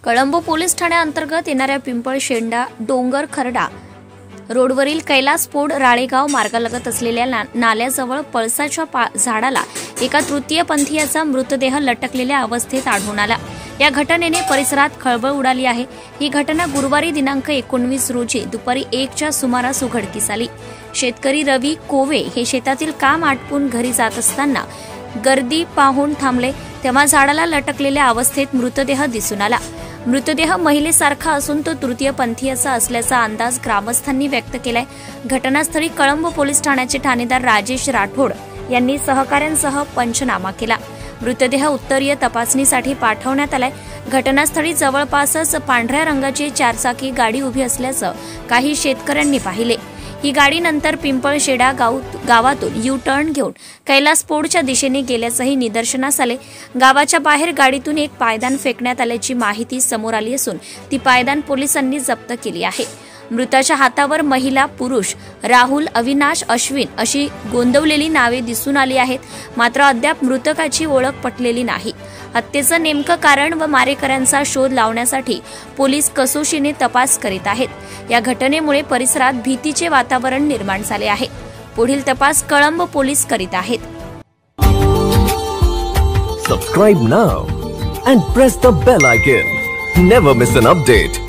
Kalamb police ठाण्याअंतर्गत येणाऱ्या पिंपळशेंडा डोंगर खर्डा रोडवरील कैलास पोड राळेगाव मार्गालगत असलेल्या नाल्याजवळ पळसाच्या झाडाला एका तृतीयपंथीयाचा मृतदेह लटकलेल्या अवस्थेत आढळून आला। या घटनेने परिसरात खळबळ उडाली आहे। ही घटना गुरुवारी दिनांक 19 रोजी दुपारी 1च्या सुमारास उघडकीस आली। शेतकरी रवी कोवे हे शेतातील काम आटपून घरी जात असताना गर्दी पाहून थांबले, तेव्हा झाडाला लटकलेल्या अवस्थेत मृतदेह दिसून आला। मृतदेह महिलेसारखा असून तो तृतीयपंथीयाचा असल्याचा अंदाज ग्रामस्थांनी व्यक्त केलाय। घटनास्थळी कळंब पोलीस ठाण्याचे ठाणेदार राजेश राठोड यांनी सहकाऱ्यांसह पंचनामा केला। मृतदेह उत्तरीय तपासणीसाठी पाठवण्यात आलाय। घटनास्थळी जवळपासच पांढऱ्या रंगाची चारचाकी गाडी उभी असल्याचं काही शेतकऱ्यांनी पाहिले। ही गाडी नंतर पिंपळशेडा गावातून यू टर्न घेऊन कैलास पोडच्या दिशेने गेल्याचंही निदर्शनास आले। गावाच्या बाहेर गाडीतून एक पायदान फेकण्यात आल्याची माहिती समोर आली असून ती पायदान पोलिसांनी जप्त केली आहे। मृताच्या हातावर महिला, पुरुष, राहुल, अविनाश, अश्विन अशी गोंदवलेली नावे दिसून आली आहेत। मात्र अद्याप मृतकाची ओळख पटलेली नाही। हत्येचं नेमकं कारण व मारेकऱ्यांचा शोध लावण्यासाठी पोलीस कसोशीने तपास करीत आहेत। या घटनेमुळे परिसरात भीतीचे वातावरण निर्माण झाले आहे। पुढील तपास कळंब पोलीस करीत आहेत। Subscribe now and press the bell icon. Never miss an update.